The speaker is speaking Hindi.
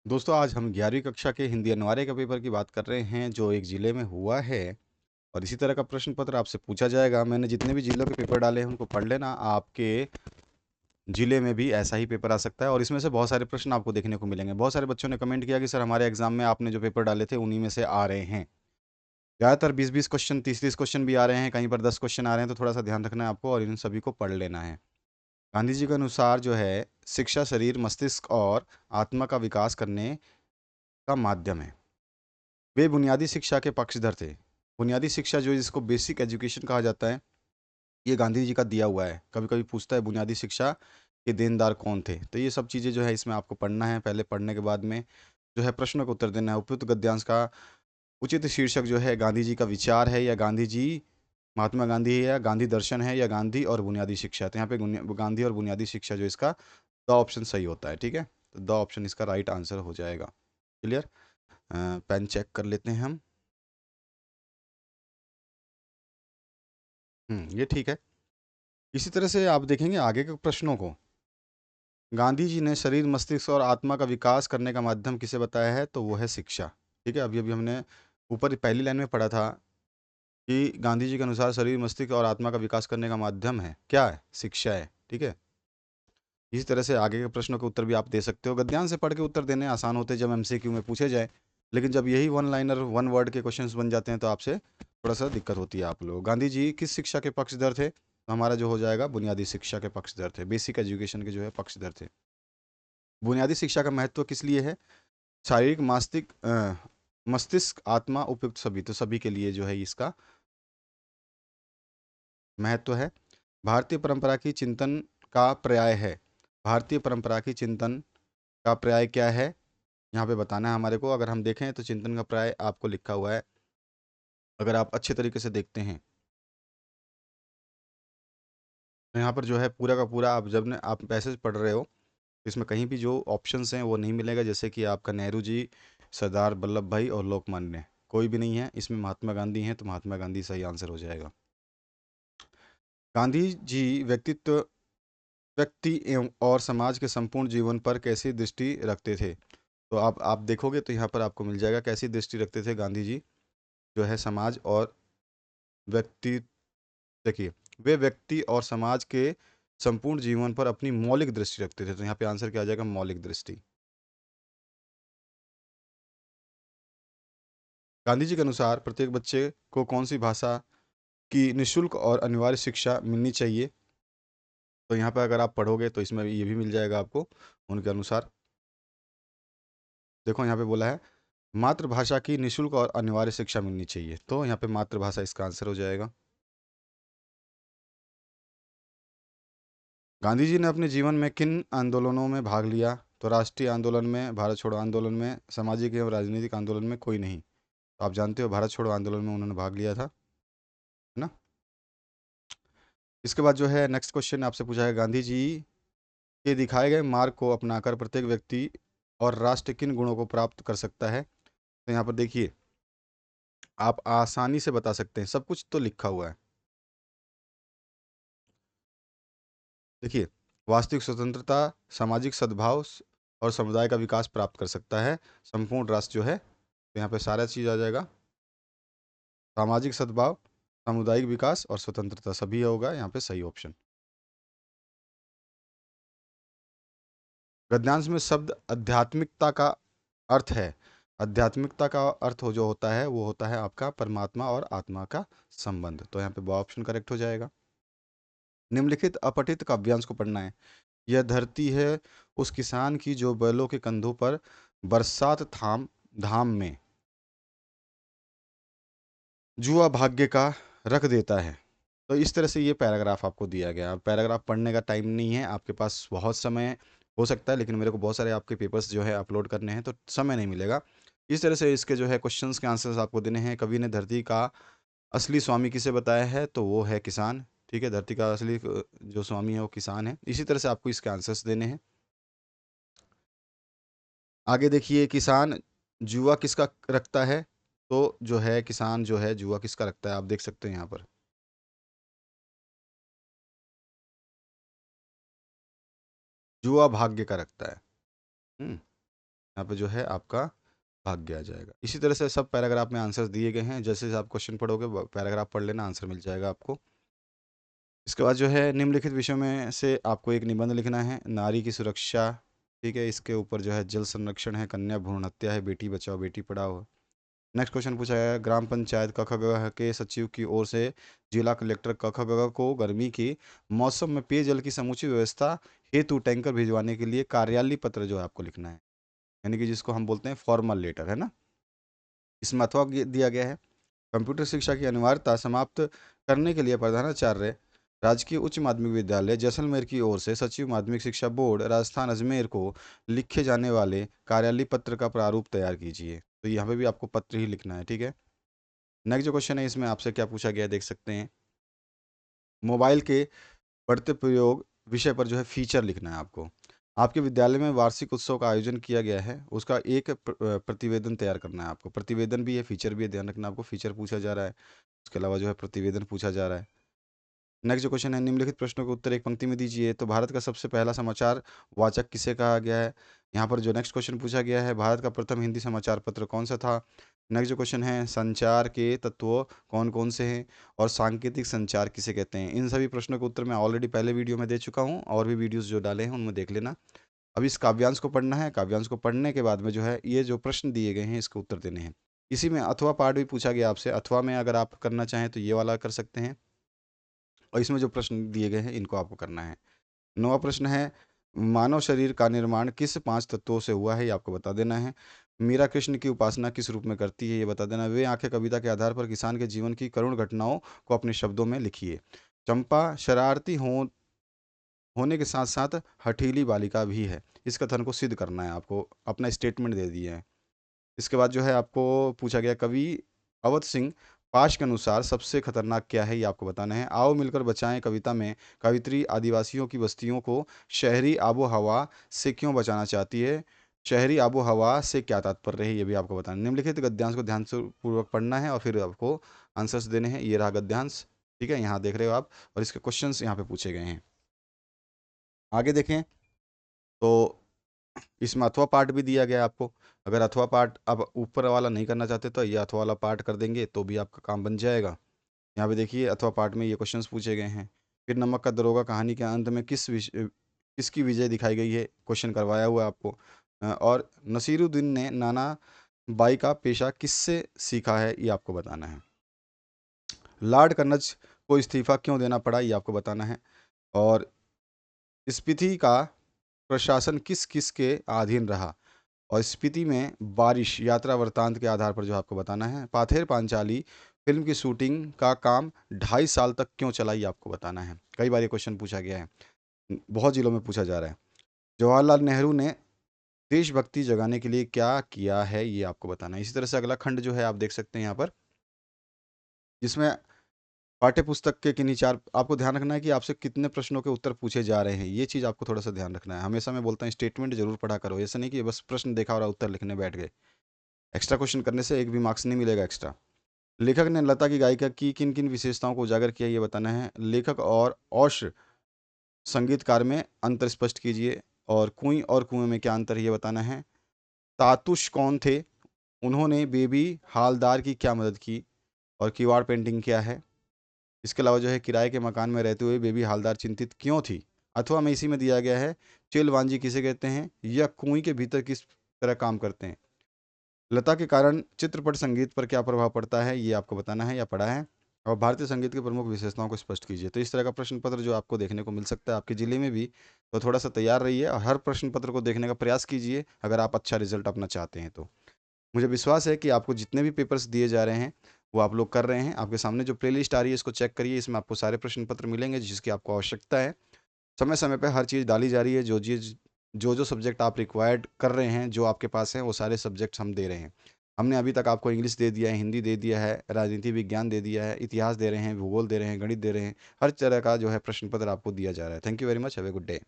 दोस्तों आज हम 11वीं कक्षा के हिंदी अनिवार्य के पेपर की बात कर रहे हैं जो एक ज़िले में हुआ है और इसी तरह का प्रश्न पत्र आपसे पूछा जाएगा। मैंने जितने भी ज़िलों के पेपर डाले हैं उनको पढ़ लेना। आपके ज़िले में भी ऐसा ही पेपर आ सकता है और इसमें से बहुत सारे प्रश्न आपको देखने को मिलेंगे। बहुत सारे बच्चों ने कमेंट किया कि सर हमारे एग्ज़ाम में आपने जो पेपर डाले थे उन्हीं में से आ रहे हैं। ज़्यादातर 20-20 क्वेश्चन 30-30 क्वेश्चन भी आ रहे हैं, कहीं पर 10 क्वेश्चन आ रहे हैं, तो थोड़ा सा ध्यान रखना है आपको और इन सभी को पढ़ लेना है। गांधी जी के अनुसार जो है शिक्षा शरीर मस्तिष्क और आत्मा का विकास करने का माध्यम है। वे बुनियादी शिक्षा के पक्षधर थे। बुनियादी शिक्षा जो जिसको बेसिक एजुकेशन कहा जाता है, ये गांधी जी का दिया हुआ है। कभी-कभी पूछता है बुनियादी शिक्षा के देनदार कौन थे? तो ये सब चीज़ें जो है इसमें आपको पढ़ना है। पहले पढ़ने के बाद में जो है प्रश्नों का उत्तर देना है। उपयुक्त गद्यांश का उचित शीर्षक जो है गांधी जी का विचार है या गांधी जी महात्मा गांधी है या गांधी दर्शन है या गांधी और बुनियादी शिक्षा। तो यहाँ पे गांधी और बुनियादी शिक्षा जो इसका द ऑप्शन सही होता है, ठीक है? तो द ऑप्शन इसका राइट आंसर हो जाएगा। क्लियर? पेन चेक कर लेते हैं हम। ये ठीक है। इसी तरह से आप देखेंगे आगे के प्रश्नों को। गांधी जी ने शरीर मस्तिष्क और आत्मा का विकास करने का माध्यम किसे बताया है? तो वो है शिक्षा। ठीक है, अभी अभी हमने ऊपर पहली लाइन में पढ़ा था कि गांधी जी के अनुसार शरीर मस्तिष्क और आत्मा का विकास करने का माध्यम है क्या है? शिक्षा है। ठीक है, इसी तरह से आगे के प्रश्नों के उत्तर भी आप दे सकते हो। गद्यांश से पढ़ के उत्तर देने आसान होते हैं जब एमसीक्यू में पूछे जाए, लेकिन जब यही वन लाइनर वन वर्ड के क्वेश्चंस बन जाते हैं तो आपसे थोड़ा सा दिक्कत होती है आप लोग। गांधी जी किस शिक्षा के पक्षधर थे? तो हमारा जो हो जाएगा बुनियादी शिक्षा के पक्षधर थे, बेसिक एजुकेशन के जो है पक्षधर थे। बुनियादी शिक्षा का महत्व किस लिए है? शारीरिक मस्तिष्क आत्मा उपयुक्त सभी, तो सभी के लिए जो है इसका महत्व है। भारतीय परंपरा की चिंतन का पर्याय है। भारतीय परंपरा की चिंतन का पर्याय क्या है? यहाँ पे बताना है हमारे को। अगर हम देखें तो चिंतन का पर्याय आपको लिखा हुआ है, अगर आप अच्छे तरीके से देखते हैं तो यहाँ पर जो है पूरा का पूरा आप जब ने आप पैसेज पढ़ रहे हो तो इसमें कहीं भी जो ऑप्शंस हैं वो नहीं मिलेगा, जैसे कि आपका नेहरू जी, सरदार वल्लभ भाई और लोकमान्य, कोई भी नहीं है इसमें। महात्मा गांधी हैं तो महात्मा गांधी सही आंसर हो जाएगा। गांधी जी व्यक्ति एवं और समाज के संपूर्ण जीवन पर कैसी दृष्टि रखते थे? तो आप देखोगे तो यहाँ पर आपको मिल जाएगा कैसी दृष्टि रखते थे गांधी जी जो है समाज और व्यक्ति। देखिए, वे व्यक्ति और समाज के संपूर्ण जीवन पर अपनी मौलिक दृष्टि रखते थे, तो यहाँ पे आंसर क्या आ जाएगा? मौलिक दृष्टि। गांधी जी के अनुसार प्रत्येक बच्चे को कौन सी भाषा की निःशुल्क और अनिवार्य शिक्षा मिलनी चाहिए? तो यहाँ पे अगर आप पढ़ोगे तो इसमें ये भी मिल जाएगा आपको उनके अनुसार। देखो यहाँ पे बोला है मातृभाषा की निःशुल्क और अनिवार्य शिक्षा मिलनी चाहिए, तो यहाँ पे मातृभाषा इसका आंसर हो जाएगा। गांधी जी ने अपने जीवन में किन आंदोलनों में भाग लिया? तो राष्ट्रीय आंदोलन में, भारत छोड़ो आंदोलन में, सामाजिक एवं राजनीतिक आंदोलन में कोई नहीं। तो आप जानते हो भारत छोड़ो आंदोलन में उन्होंने भाग लिया था, है ना? इसके बाद जो है नेक्स्ट क्वेश्चन आपसे पूछा है गांधी जी के दिखाए गए मार्ग को अपनाकर प्रत्येक व्यक्ति और राष्ट्र किन गुणों को प्राप्त कर सकता है? तो यहाँ पर देखिए आप आसानी से बता सकते हैं, सब कुछ तो लिखा हुआ है। देखिए, वास्तविक स्वतंत्रता, सामाजिक सद्भाव और समुदाय का विकास प्राप्त कर सकता है संपूर्ण राष्ट्र जो है। तो यहाँ पे सारा चीज़ आ जाएगा, सामाजिक सद्भाव, सामुदायिक विकास और स्वतंत्रता सभी होगा यहाँ पे सही ऑप्शन। गद्यांश में शब्द आध्यात्मिकता का अर्थ है। आध्यात्मिकता का अर्थ जो होता है वो होता है आपका परमात्मा और आत्मा का संबंध, तो यहाँ पे वो ऑप्शन करेक्ट हो जाएगा। निम्नलिखित अपठित काव्यांश को पढ़ना है। यह धरती है उस किसान की जो बैलों के कंधों पर बरसात थाम धाम में जुआ भाग्य का रख देता है। तो इस तरह से ये पैराग्राफ आपको दिया गया। पैराग्राफ पढ़ने का टाइम नहीं है आपके पास, बहुत समय हो सकता है लेकिन मेरे को बहुत सारे आपके पेपर्स जो है अपलोड करने हैं तो समय नहीं मिलेगा। इस तरह से इसके जो है क्वेश्चंस के आंसर्स आपको देने हैं। कवि ने धरती का असली स्वामी किसे बताया है? तो वो है किसान। ठीक है, धरती का असली जो स्वामी है वो किसान है। इसी तरह से आपको इसके आंसर्स देने हैं। आगे देखिए, किसान जुआ किसका रखता है? तो जो है किसान जो है जुआ किसका रखता है आप देख सकते हैं यहाँ पर। जुआ भाग्य का रखता है। हम्म यहाँ पे जो है आपका भाग्य आ जाएगा। इसी तरह से सब पैराग्राफ में आंसर्स दिए गए हैं। जैसे जैसे आप क्वेश्चन पढ़ोगे पैराग्राफ पढ़ लेना, आंसर मिल जाएगा आपको। इसके बाद जो है निम्नलिखित विषयों में से आपको एक निबंध लिखना है। नारी की सुरक्षा, ठीक है, इसके ऊपर जो है जल संरक्षण है, कन्या भ्रूण हत्या है, बेटी बचाओ बेटी पढ़ाओ। नेक्स्ट क्वेश्चन पूछा गया है, ग्राम पंचायत कखगघ के सचिव की ओर से जिला कलेक्टर कखगघ को गर्मी की मौसम में पेयजल की समुचित व्यवस्था हेतु टैंकर भिजवाने के लिए कार्यालय पत्र जो है आपको लिखना है, यानी कि जिसको हम बोलते हैं फॉर्मल लेटर, है ना। इसमें अथवा दिया गया है। कंप्यूटर शिक्षा की अनिवार्यता समाप्त करने के लिए प्रधानाचार्य राजकीय उच्च माध्यमिक विद्यालय जैसलमेर की ओर से सचिव माध्यमिक शिक्षा बोर्ड राजस्थान अजमेर को लिखे जाने वाले कार्यालय पत्र का प्रारूप तैयार कीजिए। तो यहाँ पे भी आपको पत्र ही लिखना है, ठीक है। नेक्स्ट जो क्वेश्चन है इसमें आपसे क्या पूछा गया है देख सकते हैं। मोबाइल के बढ़ते प्रयोग विषय पर जो है फीचर लिखना है आपको। आपके विद्यालय में वार्षिक उत्सव का आयोजन किया गया है, उसका एक प्रतिवेदन तैयार करना है आपको। प्रतिवेदन भी है, फीचर भी है, ध्यान रखना आपको। फीचर पूछा जा रहा है, उसके अलावा जो है प्रतिवेदन पूछा जा रहा है। नेक्स्ट जो क्वेश्चन है, निम्नलिखित प्रश्नों के उत्तर एक पंक्ति में दीजिए। तो भारत का सबसे पहला समाचार वाचक किसे कहा गया है। यहाँ पर जो नेक्स्ट क्वेश्चन पूछा गया है, भारत का प्रथम हिंदी समाचार पत्र कौन सा था। नेक्स्ट जो क्वेश्चन है, संचार के तत्व कौन कौन से हैं और सांकेतिक संचार किसे कहते हैं। इन सभी प्रश्नों के उत्तर मैं ऑलरेडी पहले वीडियो में दे चुका हूँ, और भी वीडियोज़ जो डाले हैं उनमें देख लेना। अब इस काव्यांश को पढ़ना है। काव्यांश को पढ़ने के बाद में जो है ये जो प्रश्न दिए गए हैं इसके उत्तर देने हैं। इसी में अथवा पार्ट भी पूछा गया आपसे। अथवा में अगर आप करना चाहें तो ये वाला कर सकते हैं, और इसमें जो प्रश्न दिए गए हैं इनको आपको करना है। नौवां प्रश्न है, मानव शरीर का निर्माण किस 5 तत्वों से हुआ है, ये आपको बता देना है। मीरा कृष्ण की उपासना किस रूप में करती है, ये बता देना। वे आंखें कविता के आधार पर किसान के जीवन की करुण घटनाओं को अपने शब्दों में लिखिए। चंपा शरारती होने के साथ साथ हठीली बालिका भी है, इस कथन को सिद्ध करना है आपको। अपना स्टेटमेंट दे दिए हैं। इसके बाद जो है आपको पूछा गया, कवि अवध सिंह पाश के अनुसार सबसे खतरनाक क्या है, ये आपको बताना है। आओ मिलकर बचाएं कविता में कवित्री आदिवासियों की बस्तियों को शहरी आबो हवा से क्यों बचाना चाहती है, शहरी आबो हवा से क्या तात्पर्य है, ये भी आपको बताना है। निम्नलिखित गद्यांश को ध्यान से पूर्वक पढ़ना है और फिर आपको आंसर्स देने हैं। ये रहा गद्यांश, ठीक है, यहाँ देख रहे हो आप, और इसके क्वेश्चंस यहाँ पे पूछे गए हैं। आगे देखें तो इसमें अथवा पार्ट भी दिया गया है आपको। अगर अथवा पार्ट आप ऊपर वाला नहीं करना चाहते तो ये अथवा वाला पार्ट कर देंगे तो भी आपका काम बन जाएगा। यहाँ पे देखिए अथवा पार्ट में ये क्वेश्चंस पूछे गए हैं। फिर नमक का दरोगा कहानी के अंत में किसकी विजय दिखाई गई है, क्वेश्चन करवाया हुआ है आपको। और नसीरुद्दीन ने नाना बाई का पेशा किससे सीखा है, ये आपको बताना है। लॉर्ड कन्नज को इस्तीफा क्यों देना पड़ा, ये आपको बताना है। और स्पीति का प्रशासन किस किस के अधीन रहा, और स्पीति में बारिश यात्रा वृत्तांत के आधार पर जो आपको बताना है। पाथेर पांचाली फिल्म की शूटिंग का काम 2.5 साल तक क्यों चला, ये आपको बताना है। कई बार ये क्वेश्चन पूछा गया है, बहुत जिलों में पूछा जा रहा है। जवाहरलाल नेहरू ने देशभक्ति जगाने के लिए क्या किया है, ये आपको बताना है। इसी तरह से अगला खंड जो है आप देख सकते हैं यहाँ पर, जिसमें पाठ्य पुस्तक के किन्हीं चार, आपको ध्यान रखना है कि आपसे कितने प्रश्नों के उत्तर पूछे जा रहे हैं, ये चीज़ आपको थोड़ा सा ध्यान रखना है। हमेशा मैं बोलता हूँ स्टेटमेंट जरूर पढ़ा करो, ऐसा नहीं कि बस प्रश्न देखा और उत्तर लिखने बैठ गए। एक्स्ट्रा क्वेश्चन करने से एक भी मार्क्स नहीं मिलेगा एक्स्ट्रा। लेखक ने लता की गायिका की किन किन विशेषताओं को उजागर किया, ये बताना है। लेखक और औश संगीतकार में अंतर स्पष्ट कीजिए। और कुएं और कुएं में क्या अंतर है, ये बताना है। तातुश कौन थे, उन्होंने बेबी हालदार की क्या मदद की, और किवाड़ पेंटिंग क्या है। इसके अलावा जो है किराए के मकान में रहते हुए बेबी हालदार चिंतित क्यों थी। अथवा में इसी में दिया गया है, चेलवांजी किसे कहते हैं, या कुएं के भीतर किस तरह काम करते हैं। लता के कारण चित्रपट संगीत पर क्या प्रभाव पड़ता है, ये आपको बताना है या पढ़ा है। और भारतीय संगीत की प्रमुख विशेषताओं को स्पष्ट कीजिए। तो इस तरह का प्रश्न पत्र जो आपको देखने को मिल सकता है आपके ज़िले में भी, तो थोड़ा सा तैयार रहिए और हर प्रश्न पत्र को देखने का प्रयास कीजिए अगर आप अच्छा रिजल्ट अपना चाहते हैं तो। मुझे विश्वास है कि आपको जितने भी पेपर्स दिए जा रहे हैं वो आप लोग कर रहे हैं। आपके सामने जो प्लेलिस्ट आ रही है इसको चेक करिए, इसमें आपको सारे प्रश्न पत्र मिलेंगे जिसकी आपको आवश्यकता है। समय समय पे हर चीज़ डाली जा रही है। जो चीज़ जो सब्जेक्ट आप रिक्वायर्ड कर रहे हैं, जो आपके पास है, वो सारे सब्जेक्ट्स हम दे रहे हैं। हमने अभी तक आपको इंग्लिश दे दिया है, हिंदी दे दिया है, राजनीति विज्ञान दे दिया है, इतिहास दे रहे हैं, भूगोल दे रहे हैं, गणित दे रहे हैं। हर तरह का जो है प्रश्न पत्र आपको दिया जा रहा है। Thank you very much, have a good day.